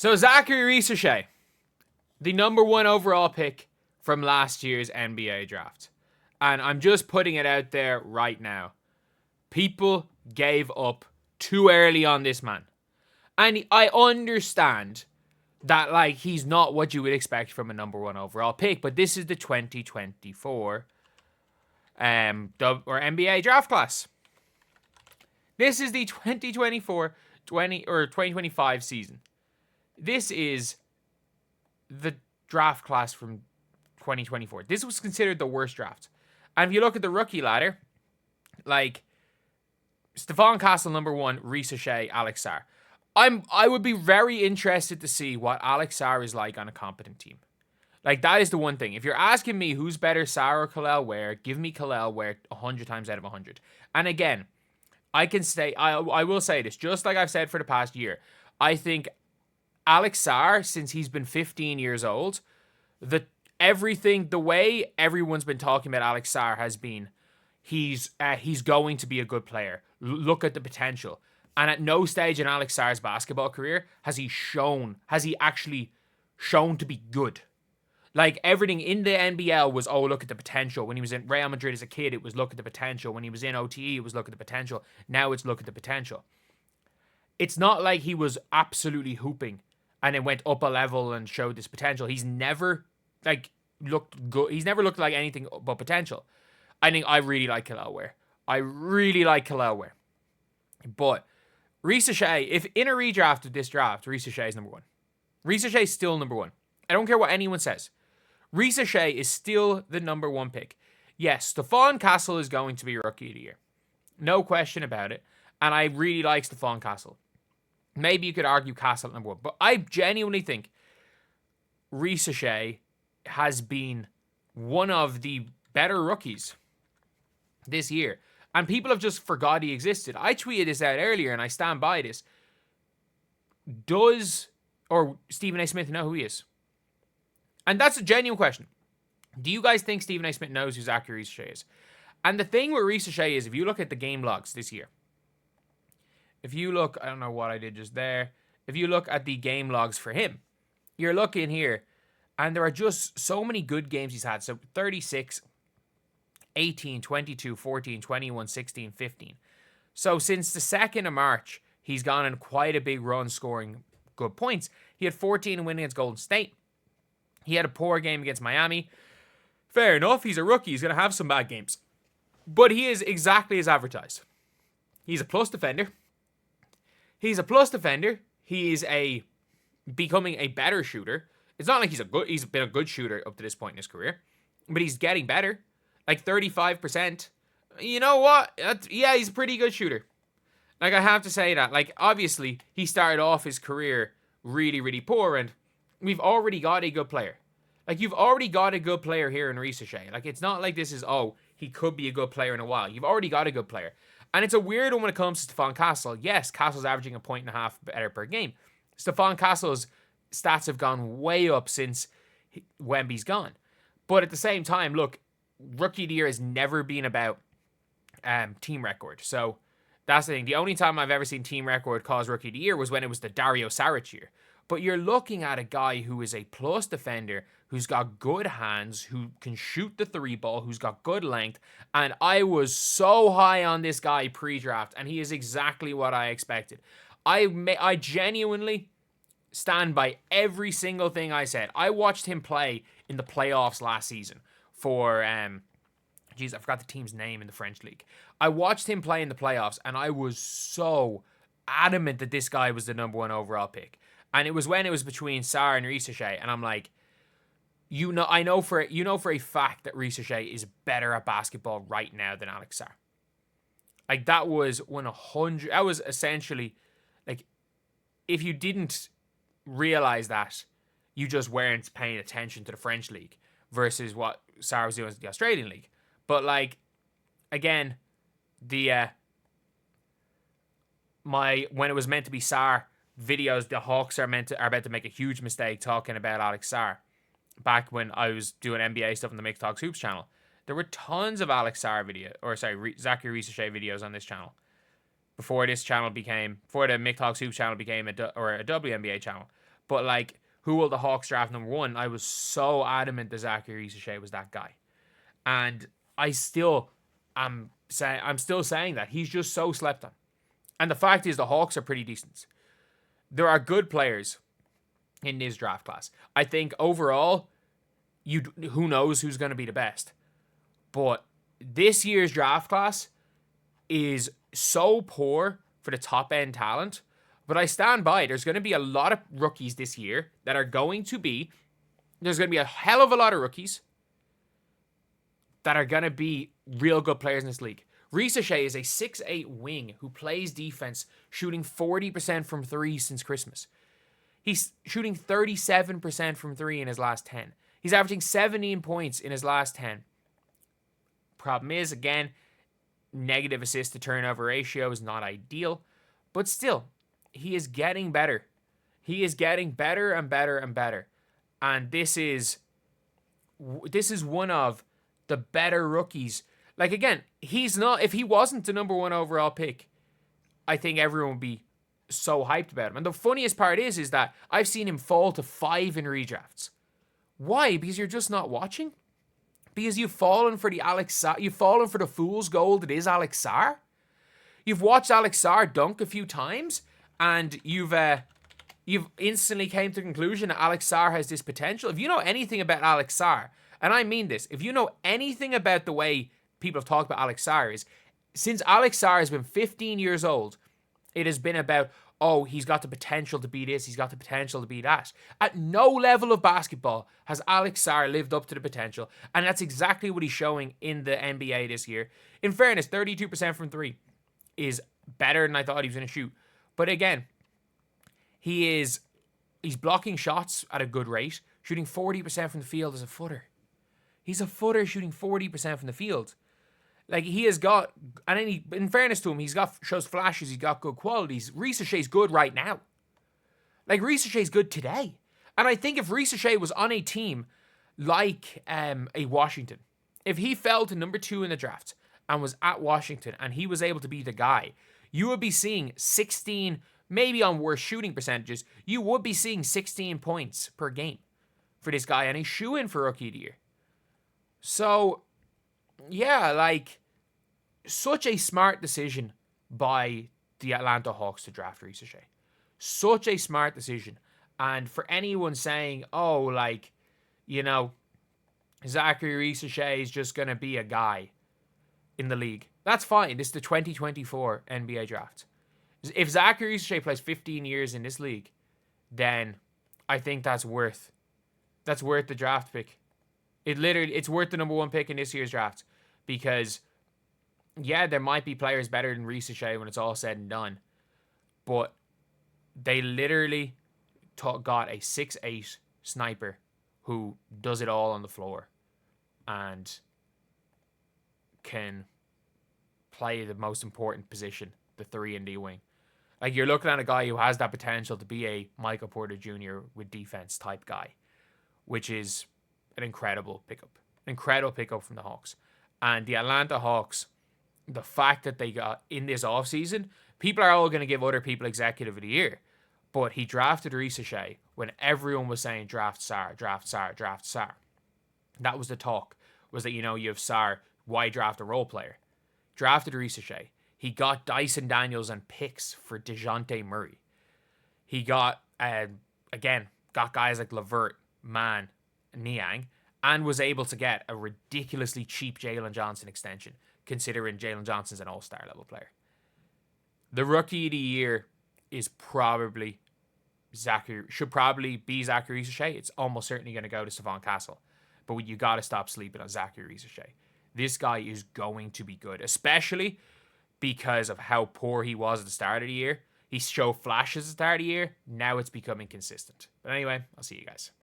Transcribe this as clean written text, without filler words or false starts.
So Zaccharie Risacher, the number 1 overall pick from last year's NBA draft. And I'm just putting it out there right now. People gave up too early on this man. And I understand that, like, he's not what you would expect from a number 1 overall pick, but this is the 2024 NBA draft class. This is the 2025 season. This is the draft class from 2024. This was considered the worst draft. And if you look at the rookie ladder, like Stephon Castle number 1, Risacher, Alex Sarr. I would be very interested to see what Alex Sarr is like on a competent team. Like, that is the one thing. If you're asking me who's better, Sarr or Kel'el Ware, give me Kel'el Ware 100 times out of 100. And again, I will say this, just like I've said for the past year. I think Alex Sarr, since he's been 15 years old, the way everyone's been talking about Alex Sarr has been, he's going to be a good player. Look at the potential. And at no stage in Alex Sarr's basketball career has he actually shown to be good. Like, everything in the NBL was, oh, look at the potential. When he was in Real Madrid as a kid, it was look at the potential. When he was in OTE, it was look at the potential. Now it's look at the potential. It's not like he was absolutely hooping and then went up a level and showed this potential. He's never, looked good. He's never looked like anything but potential. I think I really like Kel'el Ware. But Risacher, if in a redraft of this draft, Risacher is number 1. Risacher is still number 1. I don't care what anyone says. Risacher is still the number 1 pick. Yes, Stephon Castle is going to be Rookie of the Year. No question about it. And I really like Stephon Castle. Maybe you could argue Castle at number 1. But I genuinely think Risacher has been one of the better rookies this year. And people have just forgot he existed. I tweeted this out earlier, and I stand by this. Does Stephen A. Smith know who he is? And that's a genuine question. Do you guys think Stephen A. Smith knows who Zaccharie Risacher is? And the thing with Risacher is, if you look at the game logs this year, if you look, I don't know what I did just there. If you look at the game logs for him, you're looking here, and there are just so many good games he's had. So 36, 18, 22, 14, 21, 16, 15. So since the 2nd of March, he's gone on quite a big run scoring good points. He had 14 and winning against Golden State. He had a poor game against Miami. Fair enough, he's a rookie. He's going to have some bad games. But he is exactly as advertised. He's a plus defender. He is becoming a better shooter. It's not like he's been a good shooter up to this point in his career. But he's getting better. Like 35%. You know what? Yeah, he's a pretty good shooter. Like, I have to say that. Like, obviously, he started off his career really, really poor, and we've already got a good player. Like, you've already got a good player here in Risacher. Like, it's not like this is, he could be a good player in a while. You've already got a good player. And it's a weird one when it comes to Stephon Castle. Yes, Castle's averaging 1.5 points better per game. Stephon Castle's stats have gone way up since Wemby's gone. But at the same time, look, Rookie of the Year has never been about team record. So that's the thing. The only time I've ever seen team record cause Rookie of the Year was when it was the Dario Saric year. But you're looking at a guy who is a plus defender, who's got good hands, who can shoot the 3-ball, who's got good length. And I was so high on this guy pre-draft, and he is exactly what I expected. I genuinely stand by every single thing I said. I watched him play in the playoffs last season for, I forgot the team's name in the French league. I watched him play in the playoffs, and I was so adamant that this guy was the number 1 overall pick. And it was when it was between Sarr and Risacher, and I'm like, I know for a fact that Risacher is better at basketball right now than Alex Sarr. Like, that was 100. That was essentially, like, if you didn't realize that, you just weren't paying attention to the French league versus what Sarr was doing in the Australian league. But, like, again, when it was meant to be Sarr videos, the Hawks are about to make a huge mistake talking about Alex Sarr. Back when I was doing NBA stuff on the Mick Talks Hoops channel, there were tons of Zaccharie Risacher videos on this channel before the Mick Talks Hoops channel became a WNBA channel. But like, who will the Hawks draft number 1? I was so adamant that Zaccharie Risacher was that guy. And I still am saying that. He's just so slept on. And the fact is the Hawks are pretty decent. There are good players in this draft class. I think overall, who knows who's going to be the best. But this year's draft class is so poor for the top end talent. But I stand by. There's going to be a lot of rookies this year that are going to be. There's going to be a hell of a lot of rookies that are going to be real good players in this league. Risacher is a 6'8" wing who plays defense, shooting 40% from 3 since Christmas. He's shooting 37% from 3 in his last 10. He's averaging 17 points in his last 10. Problem is, again, negative assist to turnover ratio is not ideal. But still, he is getting better. He is getting better and better and better. And this is one of the better rookies. Like, again, he's not, if he wasn't the number 1 overall pick, I think everyone would be so hyped about him. And the funniest part is that I've seen him fall to 5 in redrafts. Why? Because you're just not watching? Because you've fallen for you've fallen for the fool's gold that is Alex Sarr? You've watched Alex Sarr dunk a few times, and you've instantly came to the conclusion that Alex Sarr has this potential. If you know anything about Alex Sarr, and I mean this, if you know anything about the way people have talked about Alex Sarr, is since Alex Sarr has been 15 years old, it has been about, oh, he's got the potential to be this, he's got the potential to be that. At no level of basketball has Alex Sarr lived up to the potential, and that's exactly what he's showing in the NBA this year. In fairness, 32% from 3 is better than I thought he was going to shoot. But again, he's blocking shots at a good rate, shooting 40% from the field as a footer. He's a footer shooting 40% from the field. Like, he has got, and in fairness to him, shows flashes, he's got good qualities. Risacher's good right now. Like, Risacher's good today. And I think if Risacher was on a team like a Washington, if he fell to number 2 in the draft and was at Washington and he was able to be the guy, you would be seeing 16, maybe on worse shooting percentages, you would be seeing 16 points per game for this guy, and he's shoo-in for Rookie of the Year. So, yeah, like, such a smart decision by the Atlanta Hawks to draft Risacher. Such a smart decision. And for anyone saying, oh, like, you know, Zaccharie Risacher is just going to be a guy in the league, that's fine. This is the 2024 NBA draft. If Zaccharie Risacher plays 15 years in this league, then I think that's worth the draft pick. It's worth the number 1 pick in this year's draft, because yeah, there might be players better than Risacher when it's all said and done, but they literally got a 6'8" sniper who does it all on the floor and can play the most important position, the 3 and D wing. Like, you're looking at a guy who has that potential to be a Michael Porter Jr. with defense type guy, which is an incredible pickup. Incredible pickup from the Hawks. And the Atlanta Hawks, the fact that they got in this offseason, people are all going to give other people Executive of the Year. But he drafted Risacher when everyone was saying draft Sarr, draft Sarr, draft Sarr. That was the talk, was that, you know, you have Sarr, why draft a role player? Drafted Risacher. He got Dyson Daniels and picks for DeJounte Murray. He got, got guys like LeVert, Mann, Niang, and was able to get a ridiculously cheap Jalen Johnson extension, considering Jalen Johnson's an all-star level player. The Rookie of the Year is probably should probably be Zaccharie Risacher. It's almost certainly going to go to Stephon Castle. But you got to stop sleeping on Zaccharie Risacher. This guy is going to be good, especially because of how poor he was at the start of the year. He showed flashes at the start of the year. Now it's becoming consistent. But anyway, I'll see you guys.